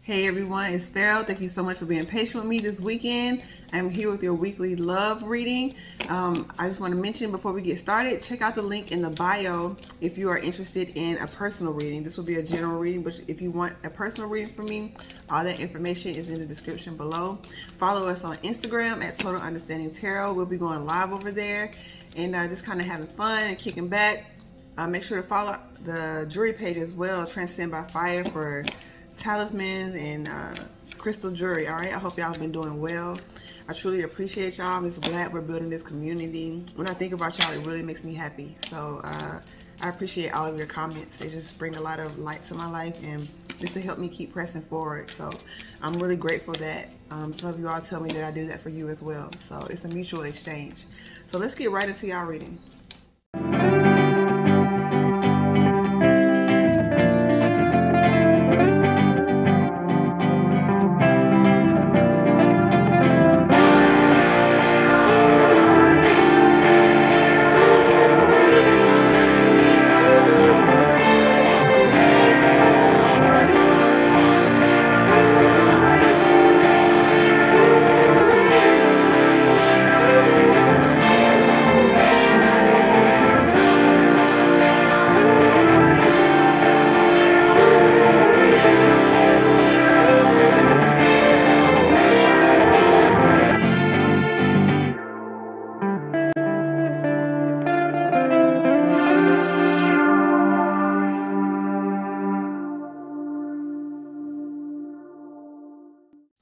Hey everyone, it's Pharaoh. Thank you so much for being patient with me this weekend. I'm here with your weekly love reading. I just want to mention before we get started, check out the link in the bio if you are interested in a personal reading. This will be a general reading, but if you want a personal reading from me, all that information is in the description below. Follow us on Instagram at TotalUnderstandingTarot. We'll be going live over there and just kind of having fun and kicking back. Make sure to follow the jewelry page as well, Transcend by Fire, for talismans and crystal jewelry. All right, I hope y'all have been doing well. I truly appreciate y'all. I'm just glad we're building this community. When I think about y'all, it really makes me happy. So I appreciate all of your comments. They just bring a lot of light to my life and just to help me keep pressing forward. So I'm really grateful that some of you all tell me that I do that for you as well. So it's a mutual exchange. So let's get right into y'all reading.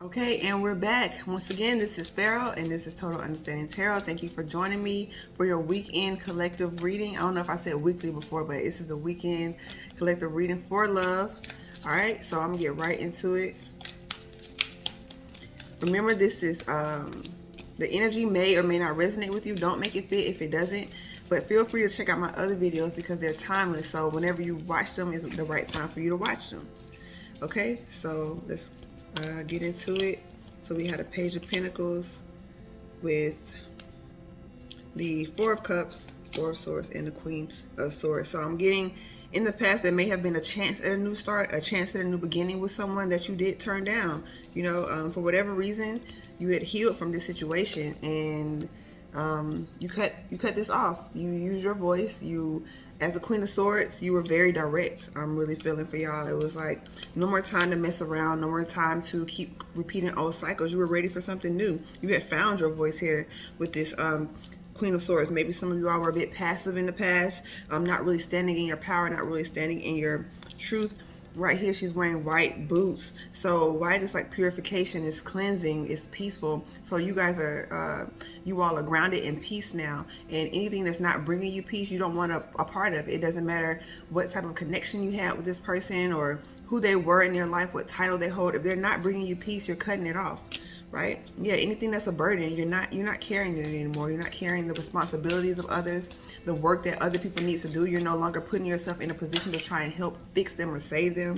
Okay, and we're back. Once again, this is Pharaoh, and this is Total Understanding Tarot. Thank you for joining me for your weekend collective reading. I don't know if I said weekly before, but this is the weekend collective reading for love. All right, so I'm going to get right into it. Remember, this is the energy may or may not resonate with you. Don't make it fit if it doesn't. But feel free to check out my other videos because they're timeless. So whenever you watch them is the right time for you to watch them. Okay, so let's get into it. So we had a Page of Pentacles with the Four of Cups, Four of Swords, and the Queen of Swords. So I'm getting, in the past, there may have been a chance at a new start, a chance at a new beginning with someone that you did turn down. You know, for whatever reason, you had healed from this situation, and you cut this off. You use your voice. You, as the Queen of Swords, you were very direct. I'm really feeling for y'all. It was like no more time to mess around, no more time to keep repeating old cycles. You were ready for something new. You had found your voice here with this Queen of Swords. Maybe some of you all were a bit passive in the past, not really standing in your power, not really standing in your truth. Right here, she's wearing white boots. So white is like purification, it's cleansing, it's peaceful. So you guys are, you all are grounded in peace now. And anything that's not bringing you peace, you don't want a part of it. It doesn't matter what type of connection you had with this person or who they were in your life, what title they hold. If they're not bringing you peace, you're cutting it off. Right? Yeah, anything that's a burden, you're not carrying it anymore. You're not carrying the responsibilities of others, the work that other people need to do. You're no longer putting yourself in a position to try and help fix them or save them.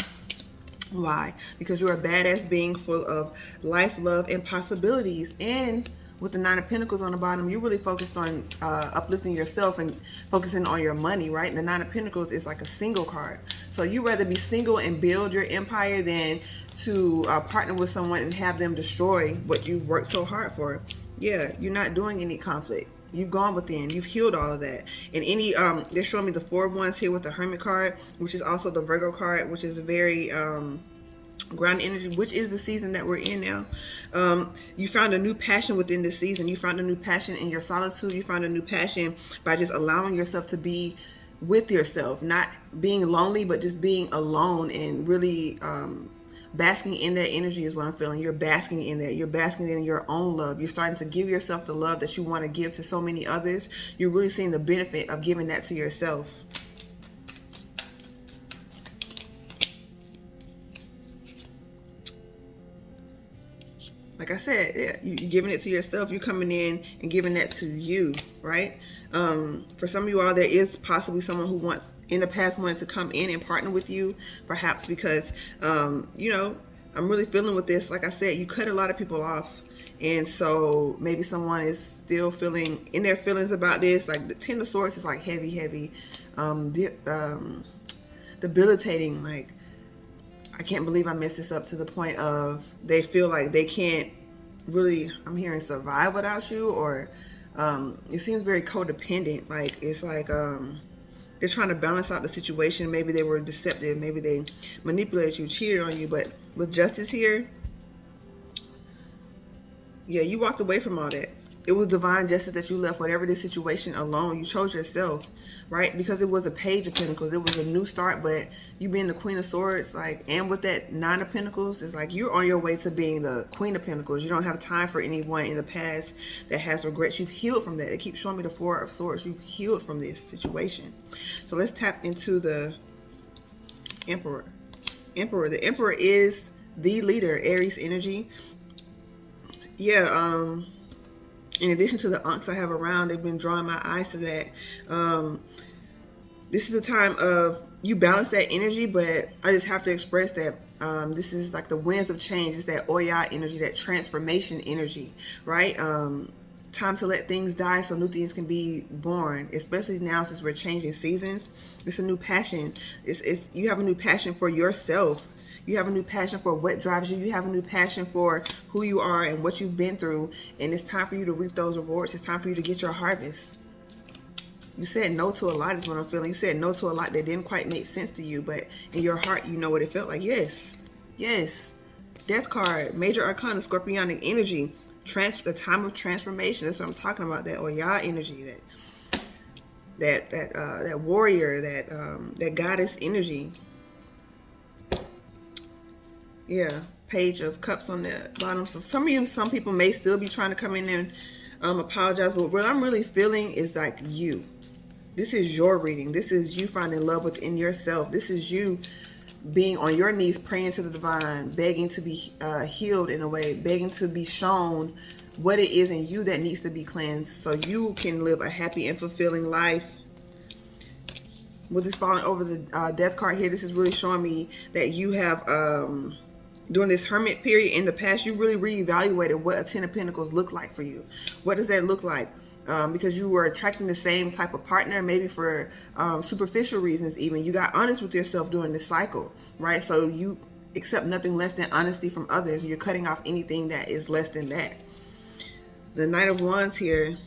Why? Because you're a badass being full of life, love, and possibilities. And with the Nine of Pentacles on the bottom, you're really focused on uplifting yourself and focusing on your money, right? And the Nine of Pentacles is like a single card. So you rather be single and build your empire than to partner with someone and have them destroy what you've worked so hard for. Yeah, you're not doing any conflict. You've gone within. You've healed all of that. And any, they're showing me the Four of Wands here with the Hermit card, which is also the Virgo card, which is a very ground energy, which is the season that we're in now. You found a new passion within this season. You found a new passion in your solitude. You found a new passion by just allowing yourself to be with yourself, not being lonely, but just being alone and really basking in that energy is what I'm feeling. You're basking in that. You're basking in your own love. You're starting to give yourself the love that you want to give to so many others. You're really seeing the benefit of giving that to yourself. Like I said, yeah, you're giving it to yourself. You're coming in and giving that to you, right? For some of you all, there is possibly someone who wants, in the past, wanted to come in and partner with you, perhaps because, you know, I'm really feeling with this. Like I said, you cut a lot of people off. And so maybe someone is still feeling in their feelings about this. Like the Ten of Swords is like heavy, debilitating. Like, I can't believe I messed this up, to the point of they feel like they can't really, I'm hearing, survive without you, or it seems very codependent. Like it's like they're trying to balance out the situation. Maybe they were deceptive, maybe they manipulated you, cheated on you, but with justice here, yeah, you walked away from all that. It was divine justice that you left whatever this situation alone. You chose yourself, right? Because it was a Page of Pentacles. It was a new start, but you being the Queen of Swords, like, and with that Nine of Pentacles, it's like you're on your way to being the Queen of Pentacles. You don't have time for anyone in the past that has regrets. You've healed from that. It keeps showing me the Four of Swords. You've healed from this situation. So let's tap into the Emperor. The Emperor is the leader, Aries energy. Yeah, in addition to the unks I have around, they've been drawing my eyes to that. This is a time of you balance that energy, but I just have to express that this is like the winds of change. It's that Oya energy, that transformation energy, right? Time to let things die so new things can be born, especially now since we're changing seasons. It's a new passion. You have a new passion for yourself. You have a new passion for what drives you. You have a new passion for who you are and what you've been through. And it's time for you to reap those rewards. It's time for you to get your harvest. You said no to a lot is what I'm feeling. You said no to a lot that didn't quite make sense to you. But in your heart, you know what it felt like. Yes. Yes. Death card. Major Arcana. Scorpionic energy. The time of transformation. That's what I'm talking about. That Oya energy. That warrior. That goddess energy. Yeah, Page of Cups on the bottom. So some people may still be trying to come in and apologize, but what I'm really feeling is like you. This is your reading. This is you finding love within yourself. This is you being on your knees, praying to the divine, begging to be healed in a way, begging to be shown what it is in you that needs to be cleansed so you can live a happy and fulfilling life. With this falling over the death card here, this is really showing me that you have during this hermit period in the past, you really reevaluated what a Ten of Pentacles looked like for you. What does that look like? Because you were attracting the same type of partner, maybe for superficial reasons even. You got honest with yourself during this cycle, right? So you accept nothing less than honesty from others. You're cutting off anything that is less than that. The Knight of Wands here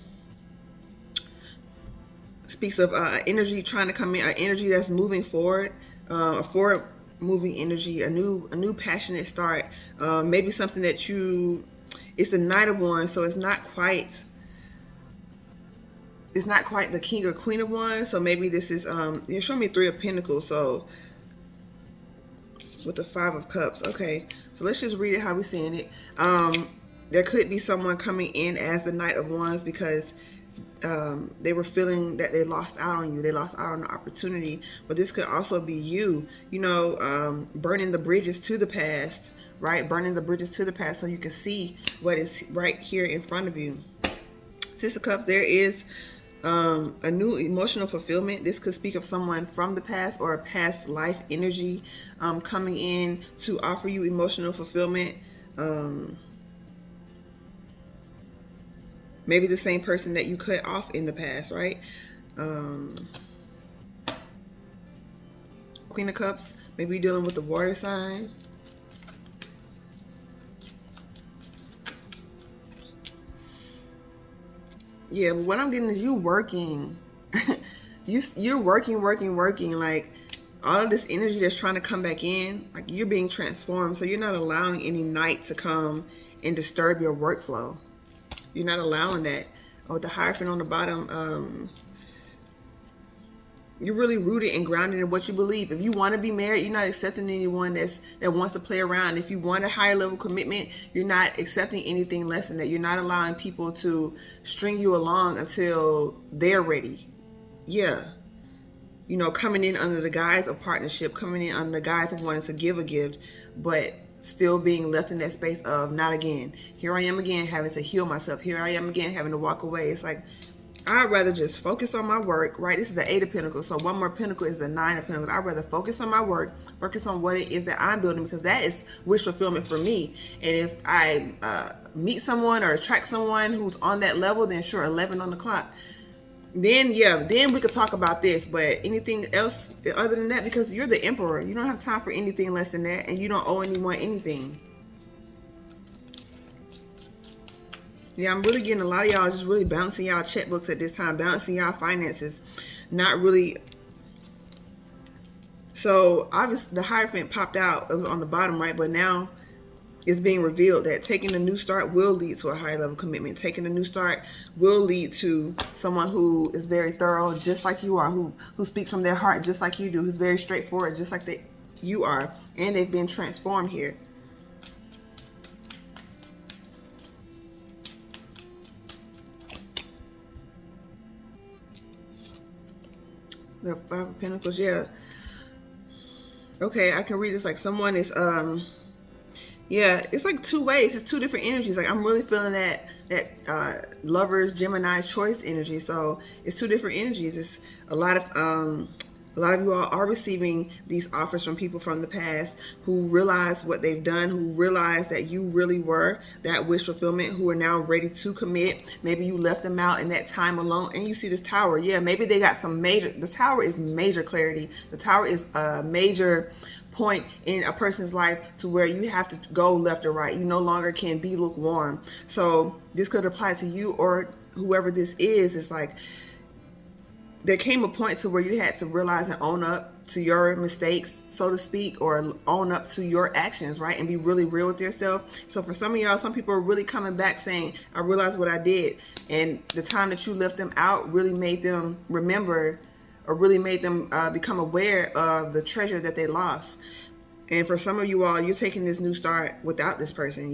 speaks of energy trying to come in, an energy that's moving forward, a forward moving energy, a new passionate start, maybe something that it's the Knight of Wands, so it's not quite the King or Queen of Wands. So maybe this is you're showing me Three of Pentacles, so with the Five of Cups. Okay, so let's just read it how we're seeing it. There could be someone coming in as the Knight of Wands because they were feeling that they lost out on you. They lost out on the opportunity. But this could also be you, burning the bridges to the past, right? Burning the bridges to the past so you can see what is right here in front of you. Six of Cups, there is a new emotional fulfillment. This could speak of someone from the past or a past life energy coming in to offer you emotional fulfillment. Maybe the same person that you cut off in the past, right? Queen of Cups, maybe you're dealing with the water sign. Yeah, but what I'm getting is you working. You're working. Like all of this energy that's trying to come back in, like you're being transformed. So you're not allowing any night to come and disturb your workflow. You're not allowing that. With the Hierophant on the bottom, you're really rooted and grounded in what you believe. If you want to be married, you're not accepting anyone that wants to play around. If you want a higher level commitment, you're not accepting anything less than that. You're not allowing people to string you along until they're ready. Yeah. Coming in under the guise of partnership, coming in under the guise of wanting to give a gift, but still being left in that space of not again. Here I am again having to heal myself. Here I am again having to walk away. It's like, I'd rather just focus on my work, right? This is the Eight of Pentacles. So one more Pentacle is the Nine of Pentacles. I'd rather focus on my work, focus on what it is that I'm building, because that is wish fulfillment for me. And if I meet someone or attract someone who's on that level, then sure, 11 on the clock. Then then we could talk about this. But anything else other than that, because you're the emperor, you don't have time for anything less than that, and you don't owe anyone anything. Yeah, I'm really getting a lot of y'all just really balancing y'all checkbooks at this time, balancing y'all finances, not really. So obviously the Hierophant popped out. It was on the bottom right, but now it's being revealed that taking a new start will lead to a higher level commitment. Taking a new start will lead to someone who is very thorough, just like you are, who speaks from their heart, just like you do, who's very straightforward, just like you are, and they've been transformed here. The Five of Pentacles, yeah. Okay, I can read this like someone is yeah, it's like two ways. It's two different energies. Like I'm really feeling that lovers, Gemini choice energy. So it's two different energies. It's a lot of you all are receiving these offers from people from the past who realize what they've done, who realize that you really were that wish fulfillment, who are now ready to commit. Maybe you left them out in that time alone, and you see this Tower. Yeah, maybe they got some major. The Tower is major clarity. The Tower is a major point in a person's life to where you have to go left or right. You no longer can be lukewarm. So this could apply to you or whoever this is. It's like there came a point to where you had to realize and own up to your mistakes, so to speak, or own up to your actions, right? And be really real with yourself. So for some of y'all, some people are really coming back saying, I realized what I did. And the time that you left them out really made them remember, or really made them become aware of the treasure that they lost. And for some of you all, you're taking this new start without this person.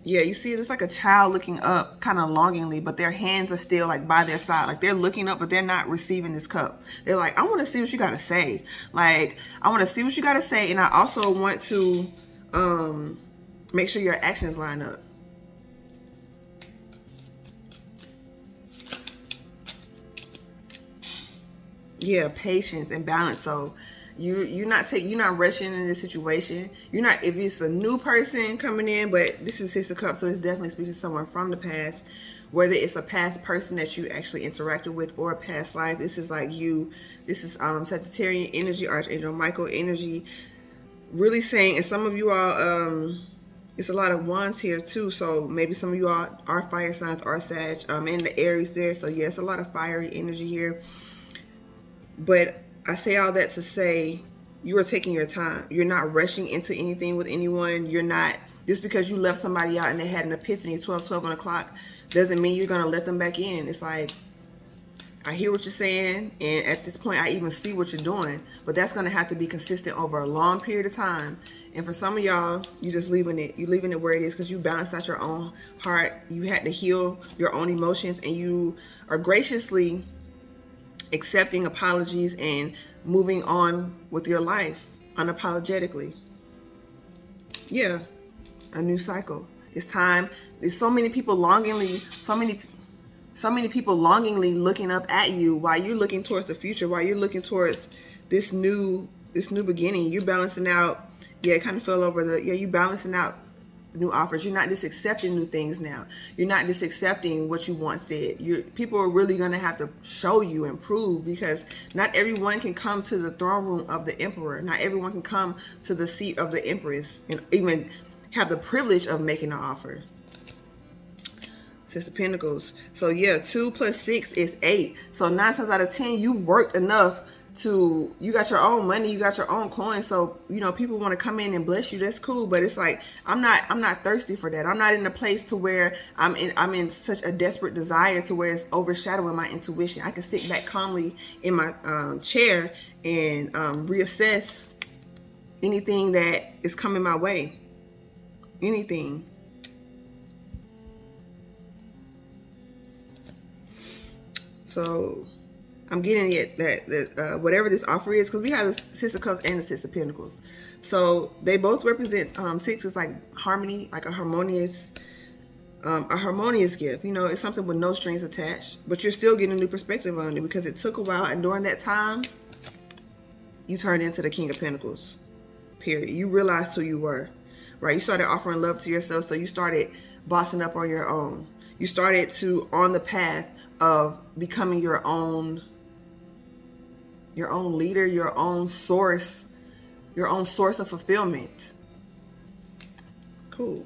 Yeah, you see it's like a child looking up kind of longingly, but their hands are still like by their side. Like they're looking up, but they're not receiving this cup. They're like, I want to see what you got to say. Like, I want to see what you got to say. And I also want to make sure your actions line up. Yeah, patience and balance. So you're not rushing in this situation. You're not, if it's a new person coming in, but this is Six of Cups, so it's definitely speaking to someone from the past, whether it's a past person that you actually interacted with or a past life. This is like you. This is Sagittarian energy, Archangel Michael energy, really saying, and some of you all, it's a lot of wands here too, so maybe some of you all are fire signs, are Sag, and the Aries there. So yeah, it's a lot of fiery energy here. But I say all that to say you are taking your time. You're not rushing into anything with anyone. You're not, just because you left somebody out and they had an epiphany 12 o'clock doesn't mean you're going to let them back in. It's like, I hear what you're saying, and at this point I even see what you're doing, but that's going to have to be consistent over a long period of time. And for some of y'all, you're just leaving it. You're leaving it where it is because you balanced out your own heart. You had to heal your own emotions, and you are graciously accepting apologies and moving on with your life unapologetically. Yeah, a new cycle. It's time. There's so many people longingly, so many people longingly looking up at you while you're looking towards the future, while you're looking towards this new beginning. You're balancing out. Yeah, it kind of fell over the. Yeah, you balancing out new offers. You're not just accepting new things now. You're not just accepting what you once did. People are really going to have to show you and prove, because not everyone can come to the throne room of the emperor. Not everyone can come to the seat of the empress and even have the privilege of making an offer. Six of Pentacles. So yeah, 2 + 6 is 8. So 9 times out of 10, you've worked enough to, you got your own money, you got your own coin. So, you know, people want to come in and bless you. That's cool. But it's like, I'm not thirsty for that. I'm not in a place to where I'm in such a desperate desire to where it's overshadowing my intuition. I can sit back calmly in my chair and reassess anything that is coming my way. Anything. So I'm getting it that whatever this offer is, because we have the Six of Cups and the Six of Pentacles, so they both represent 6 is like harmony, like a harmonious gift. You know, it's something with no strings attached, but you're still getting a new perspective on it because it took a while, and during that time, you turned into the King of Pentacles. Period. You realized who you were, right? You started offering love to yourself, so you started bossing up on your own. You started to on the path of becoming your own leader, your own source of fulfillment. Cool.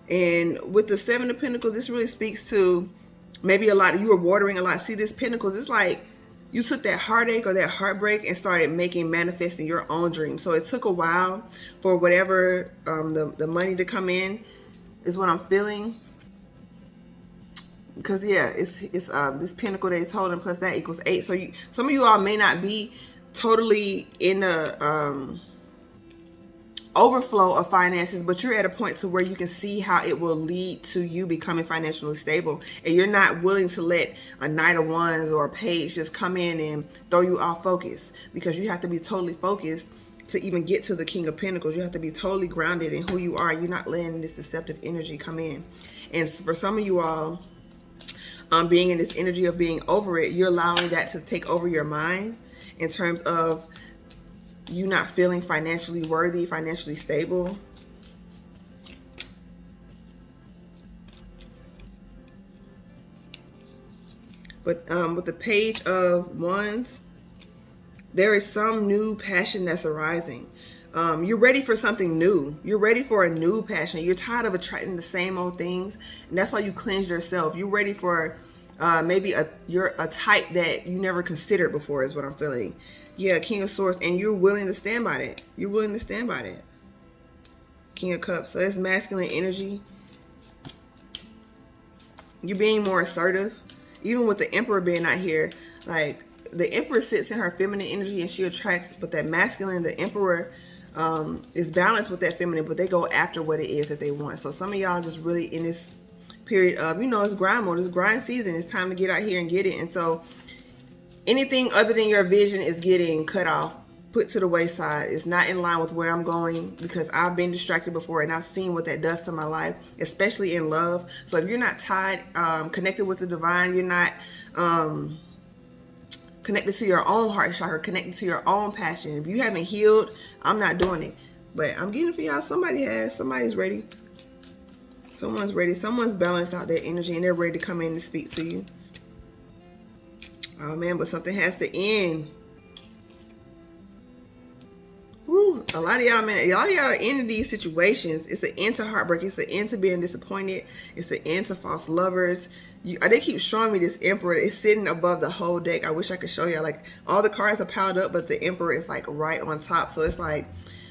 And with the Seven of Pentacles, this really speaks to maybe a lot of you were watering a lot. See, this Pentacles, it's like you took that heartache or that heartbreak and started manifesting your own dream. So it took a while for whatever the money to come in, is what I'm feeling. Because yeah, it's this Pentacle that is holding plus that equals 8. So some of you all may not be totally in a overflow of finances, but you're at a point to where you can see how it will lead to you becoming financially stable, and you're not willing to let a Knight of Wands or a Page just come in and throw you off focus, because you have to be totally focused to even get to the King of Pentacles. You have to be totally grounded in who you are. You're not letting this deceptive energy come in. And for some of you all, being in this energy of being over it, you're allowing that to take over your mind in terms of you not feeling financially worthy, financially stable. But with the Page of Wands, there is some new passion that's arising. You're ready for something new. You're ready for a new passion. You're tired of attracting the same old things, and that's why you cleanse yourself. You're ready for maybe you're a type that you never considered before, is what I'm feeling. Yeah, King of Swords, and you're willing to stand by that. You're willing to stand by that. King of Cups. So that's masculine energy. You're being more assertive. Even with the Emperor being out here, like the Emperor sits in her feminine energy and she attracts, but that masculine, the Emperor, is balanced with that feminine, but they go after what it is that they want. So some of y'all just really in this period of, it's grind mode, it's grind season. It's time to get out here and get it. And so anything other than your vision is getting cut off, put to the wayside. It's not in line with where I'm going, because I've been distracted before and I've seen what that does to my life, especially in love. So if you're not tied, connected with the divine, you're not connected to your own heart chakra, connected to your own passion. If you haven't healed, I'm not doing it. But I'm getting it for y'all. Somebody has. Somebody's ready. Someone's ready. Someone's balanced out their energy and they're ready to come in and speak to you. Oh man, but something has to end. Woo. A lot of y'all, man, a lot of y'all are in these situations. It's an end to heartbreak. It's an end to being disappointed. It's an end to false lovers. They keep showing me this Emperor. It's sitting above the whole deck. I wish I could show y'all. Like, all the cards are piled up, but the Emperor is like right on top. So it's like,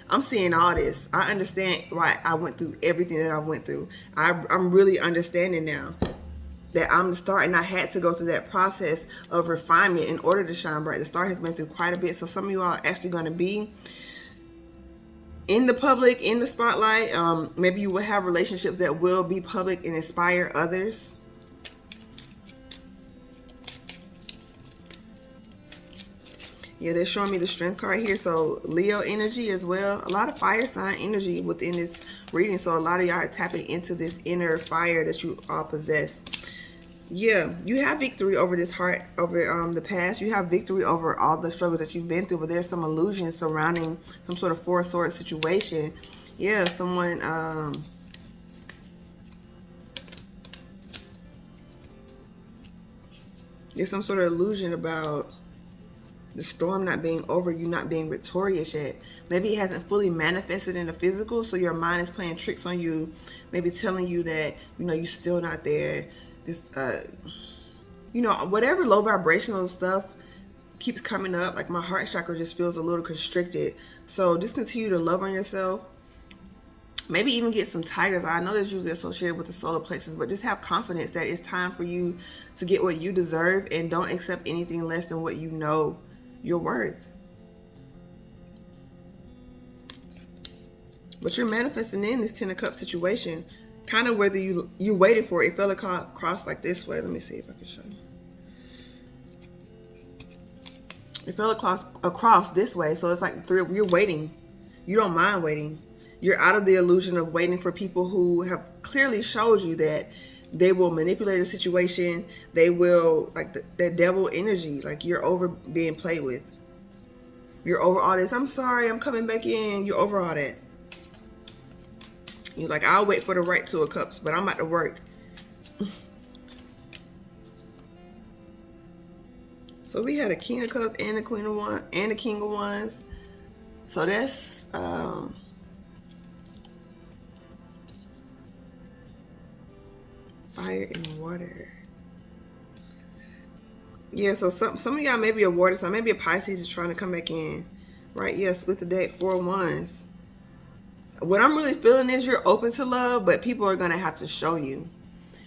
I'm seeing all this. I understand why I went through everything that I went through. I'm really understanding now that I'm the star, and I had to go through that process of refinement in order to shine bright. The star has been through quite a bit. So some of you all are actually going to be in the public, in the spotlight. Maybe you will have relationships that will be public and inspire others. Yeah, they're showing me the Strength card here. So Leo energy as well. A lot of fire sign energy within this reading. So a lot of y'all are tapping into this inner fire that you all possess. Yeah, you have victory over this heart, over the past. You have victory over all the struggles that you've been through, but there's some illusions surrounding some sort of Four of Swords situation. Yeah, someone there's some sort of illusion about the storm not being over, you not being victorious yet. Maybe it hasn't fully manifested in the physical, so your mind is playing tricks on you, maybe telling you that, you're still not there. This, whatever low vibrational stuff keeps coming up, like my heart chakra just feels a little constricted. So just continue to love on yourself. Maybe even get some tiger's eye. I know that's usually associated with the solar plexus, but just have confidence that it's time for you to get what you deserve, and don't accept anything less than what you know you're worth. But you're manifesting in this Ten of Cups situation, kind of whether you waited for it. It fell across like this way. Let me see if I can show you. It fell across this way, so it's like you're waiting. You don't mind waiting. You're out of the illusion of waiting for people who have clearly showed you that they will manipulate a situation. They will, like that devil energy, like you're over being played with. You're over all this. I'm sorry, I'm coming back in. You're over all that. You're like, I'll wait for the right Two of Cups, but I'm about to work. So we had a King of Cups and a Queen of Wands and a King of Wands. So that's fire and water. Yeah, so some of y'all may be a water sign, maybe a Pisces is trying to come back in, right? Yeah, split the deck, 4 of Wands. What I'm really feeling is you're open to love, but people are going to have to show you,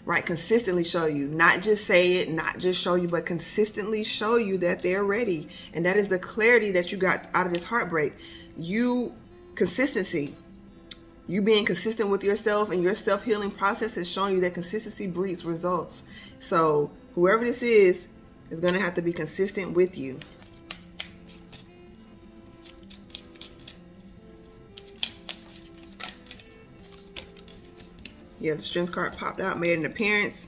right? Consistently show you, not just say it, not just show you, but consistently show you that they're ready. And that is the clarity that you got out of this heartbreak. Consistency. You being consistent with yourself and your self-healing process has shown you that consistency breeds results. So whoever this is going to have to be consistent with you. Yeah, the Strength card popped out, made an appearance,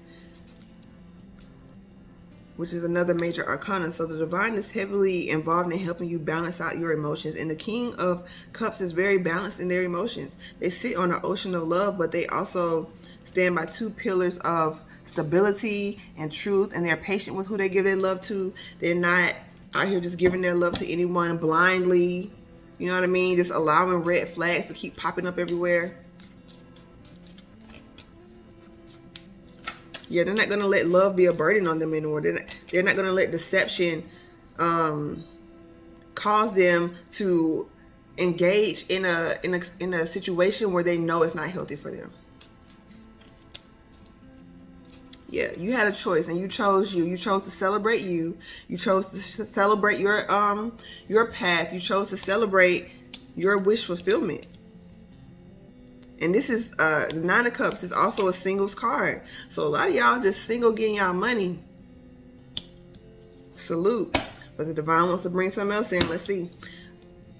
which is another major arcana. So the divine is heavily involved in helping you balance out your emotions. And the King of Cups is very balanced in their emotions. They sit on an ocean of love, but they also stand by 2 pillars of stability and truth. And they're patient with who they give their love to. They're not out here just giving their love to anyone blindly. You know what I mean? Just allowing red flags to keep popping up everywhere. Yeah, they're not going to let love be a burden on them anymore. They're not going to let deception cause them to engage in a situation where they know it's not healthy for them. Yeah, you had a choice and you chose you. You chose to celebrate you. You chose to celebrate your path. You chose to celebrate your wish fulfillment. And this is the 9 of Cups is also a singles card. So a lot of y'all just single getting y'all money. Salute. But the divine wants to bring something else in. Let's see.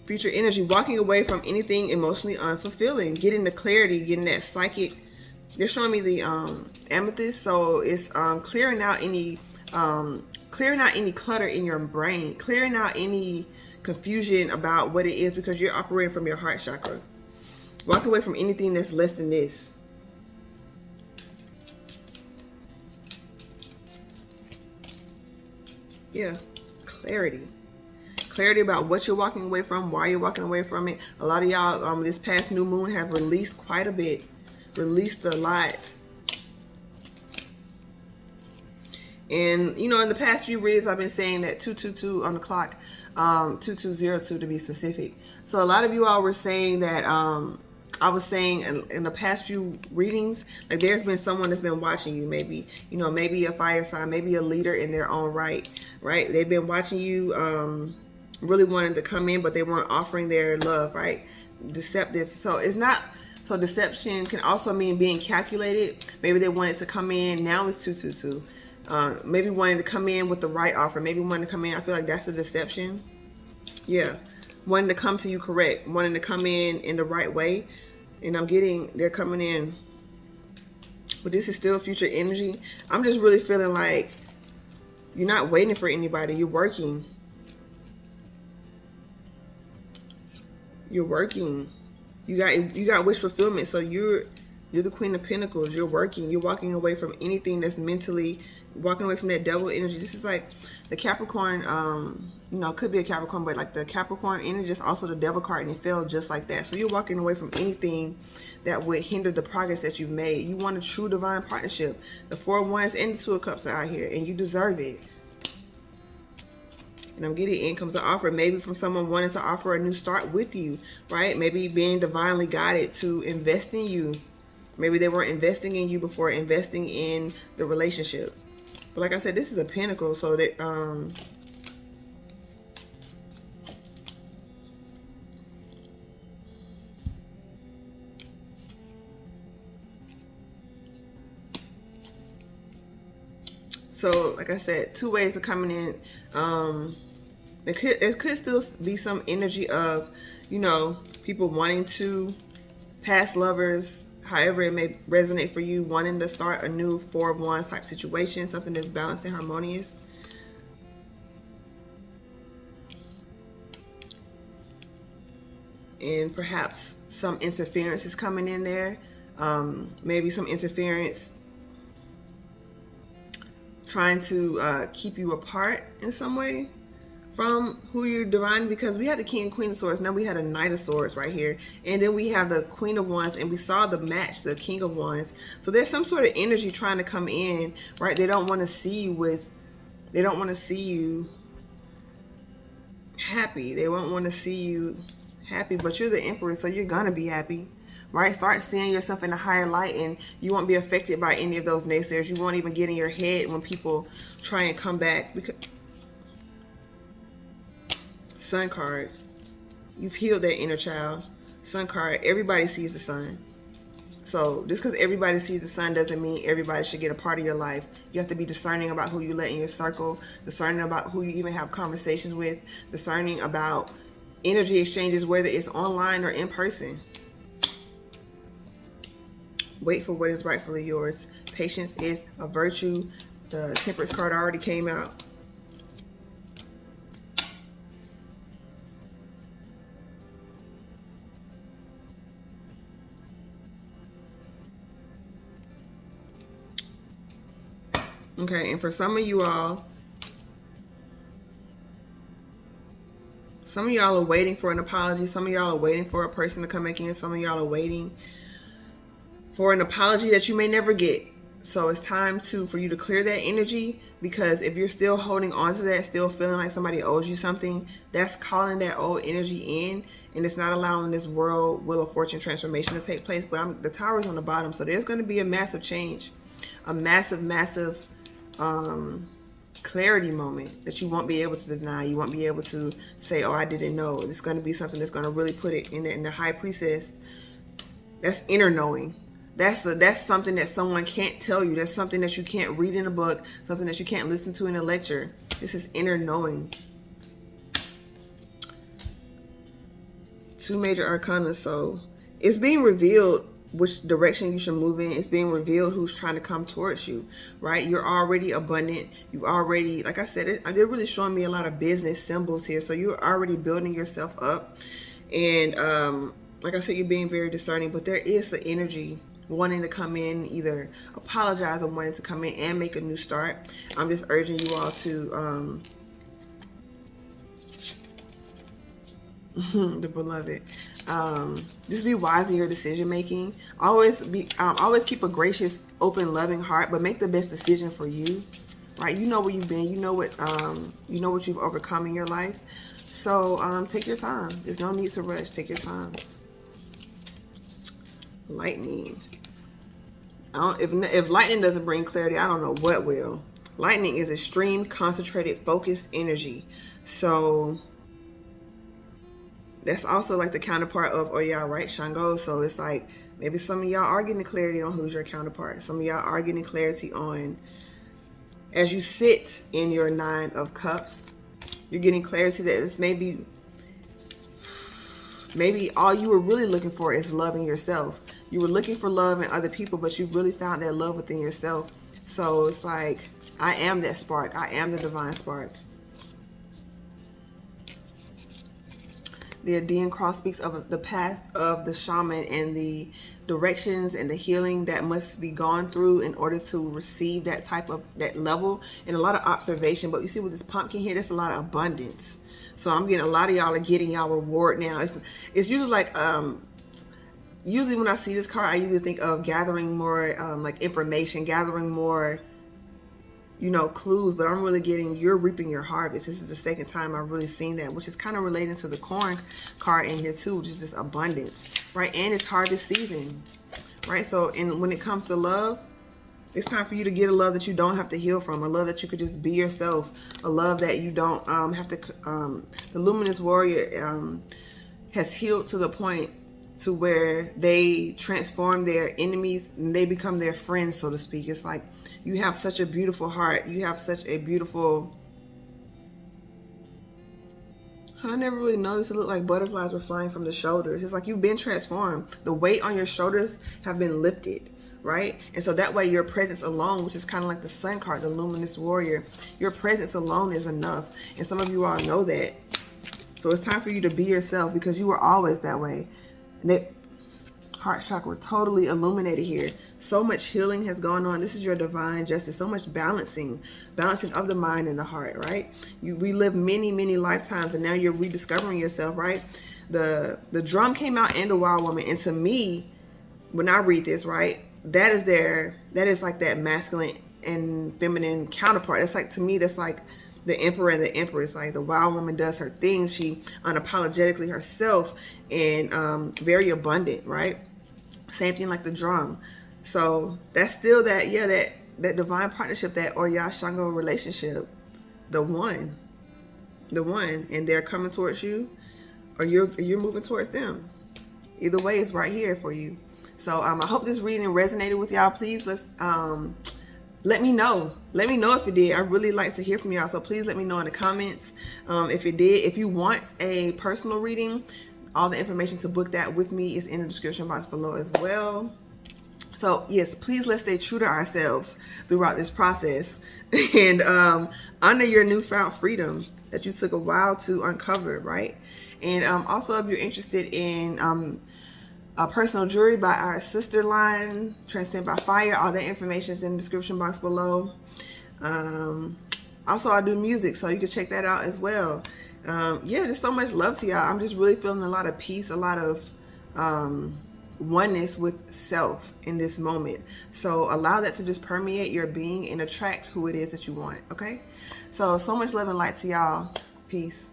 Future energy. Walking away from anything emotionally unfulfilling. Getting the clarity. Getting that psychic. They're showing me the amethyst. So it's clearing out any clutter in your brain. Clearing out any confusion about what it is, because you're operating from your heart chakra. Walk away from anything that's less than this. Yeah, clarity. Clarity about what you're walking away from, why you're walking away from it. A lot of y'all, this past new moon have released quite a bit. Released a lot. And, you know, in the past few readings, I've been saying that 222 on the clock, 2202 to be specific. So a lot of you all were saying that, I was saying in the past few readings, like there's been someone that's been watching you, maybe, you know, maybe a fire sign, maybe a leader in their own right? They've been watching you, really wanting to come in, but they weren't offering their love, right? Deceptive. So it's not, so deception can also mean being calculated. Maybe they wanted to come in, now it's 222. Maybe wanting to come in with the right offer, maybe wanting to come in, I feel like that's a deception. Yeah. Wanting to come to you correct, wanting to come in the right way. And I'm getting, they're coming in. But this is still future energy. I'm just really feeling like you're not waiting for anybody. You're working. You're working. You got wish fulfillment. So you're the Queen of Pentacles. You're working. You're walking away from anything that's mentally, walking away from that devil energy. This is like the Capricorn, you know, could be a Capricorn, but like the Capricorn energy is also the devil card, and it fell just like that. So you're walking away from anything that would hinder the progress that you've made. You want a true divine partnership. The 4 of Wands and the 2 of Cups are out here, and you deserve it. And I'm getting in comes an offer, maybe from someone wanting to offer a new start with you, right? Maybe being divinely guided to invest in you. Maybe they weren't investing in you before investing in the relationship. But like I said, this is a pentacle, so that so like I said, 2 ways of coming in. It could still be some energy of, you know, people wanting to, past lovers, however it may resonate for you, wanting to start a new 4 of Wands type situation, something that's balanced and harmonious. And perhaps some interference is coming in there. maybe some interference trying to keep you apart in some way from who you're divine, because we had the King and Queen of Swords. Now we had a Knight of Swords right here, and then we have the Queen of Wands, and we saw the match, the King of Wands. So there's some sort of energy trying to come in, right? They don't want to see you happy. They won't want to see you happy, but you're the Emperor, so you're gonna be happy, right? Start seeing yourself in a higher light, and you won't be affected by any of those naysayers. You won't even get in your head when people try and come back, because Sun card, you've healed that inner child. Sun card, everybody sees the sun. So just because everybody sees the sun doesn't mean everybody should get a part of your life. You have to be discerning about who you let in your circle, discerning about who you even have conversations with, discerning about energy exchanges, whether it's online or in person. Wait for what is rightfully yours. Patience is a virtue. The Temperance card already came out. Okay, and for some of y'all are waiting for an apology. Some of y'all are waiting for a person to come back in. Some of y'all are waiting for an apology that you may never get. So it's time for you to clear that energy, because if you're still holding on to that, still feeling like somebody owes you something, that's calling that old energy in, and it's not allowing this world Wheel of Fortune transformation to take place. But the tower is on the bottom, so there's going to be a massive change, a massive clarity moment that you won't be able to deny. You won't be able to say, oh, I didn't know. It's going to be something that's going to really put it in the High Priestess. That's inner knowing. That's something that someone can't tell you. That's something that you can't read in a book, something that you can't listen to in a lecture. This is inner knowing. 2 major arcana. So it's being revealed which direction you should move in. It's being revealed who's trying to come towards you, right? You're already abundant. You already, like I said, they're really showing me a lot of business symbols here. So you're already building yourself up. And like I said, you're being very discerning, but there is an energy wanting to come in, either apologize or wanting to come in and make a new start. I'm just urging you all to the beloved, just be wise in your decision making. Always keep a gracious, open, loving heart, but make the best decision for you, right? You know where you've been, you know what you've overcome in your life. So take your time. There's no need to rush. Take your time. Lightning. If lightning doesn't bring clarity, I don't know what will. Lightning is extreme, concentrated, focused energy. So that's also like the counterpart of, oh yeah, right, Shango. So it's like maybe some of y'all are getting clarity on who's your counterpart. Some of y'all are getting clarity on, as you sit in your 9 of Cups, you're getting clarity that it's maybe all you were really looking for is loving yourself. You were looking for love in other people, but you really found that love within yourself. So it's like, I am that spark. I am the divine spark. The Adean cross speaks of the path of the shaman and the directions and the healing that must be gone through in order to receive that level, and a lot of observation. But you see with this pumpkin here, there's a lot of abundance. So I'm getting a lot of y'all are getting y'all reward now. It's usually like usually when I see this card, I usually think of gathering more like information, gathering more, clues, but I'm really getting you're reaping your harvest. This is the second time I've really seen that, which is kind of relating to the corn card in here too, which is just abundance, right? And it's harvest season, right? So when it comes to love, it's time for you to get a love that you don't have to heal from, a love that you could just be yourself, a love that you don't have to, the Luminous Warrior has healed to the point to where they transform their enemies and they become their friends, so to speak. It's like you have such a beautiful heart. You have such a beautiful... I never really noticed it looked like butterflies were flying from the shoulders. It's like you've been transformed. The weight on your shoulders have been lifted, right? And so that way your presence alone, which is kind of like the Sun card, the Luminous Warrior, your presence alone is enough. And some of you all know that. So it's time for you to be yourself, because you were always that way. Heart chakra totally illuminated here. So much healing has gone on. This is your divine justice. So much balancing of the mind and the heart, right? We live many, many lifetimes, and now you're rediscovering yourself, right? The drum came out and the wild woman, and to me, when I read this, right, that is like that masculine and feminine counterpart. It's like, to me, that's like the emperor and the empress. Like, the wild woman does her thing. She unapologetically herself and very abundant, right? Same thing like the drum. So that's still that, yeah, that divine partnership, that Oya Shango relationship, the one, and they're coming towards you, or you're moving towards them. Either way, it's right here for you. So I hope this reading resonated with y'all. Please let me know. Let me know if it did. I really like to hear from y'all. So please let me know in the comments if it did. If you want a personal reading, all the information to book that with me is in the description box below as well. So yes, please let's stay true to ourselves throughout this process and honor your newfound freedom that you took a while to uncover, right? And also, if you're interested in personal jewelry by our sister line, Transcend by Fire, all that information is in the description box below. Also, I do music, so you can check that out as well. Yeah, there's so much love to y'all. I'm just really feeling a lot of peace, a lot of oneness with self in this moment. So allow that to just permeate your being and attract who it is that you want, okay? So much love and light to y'all. Peace.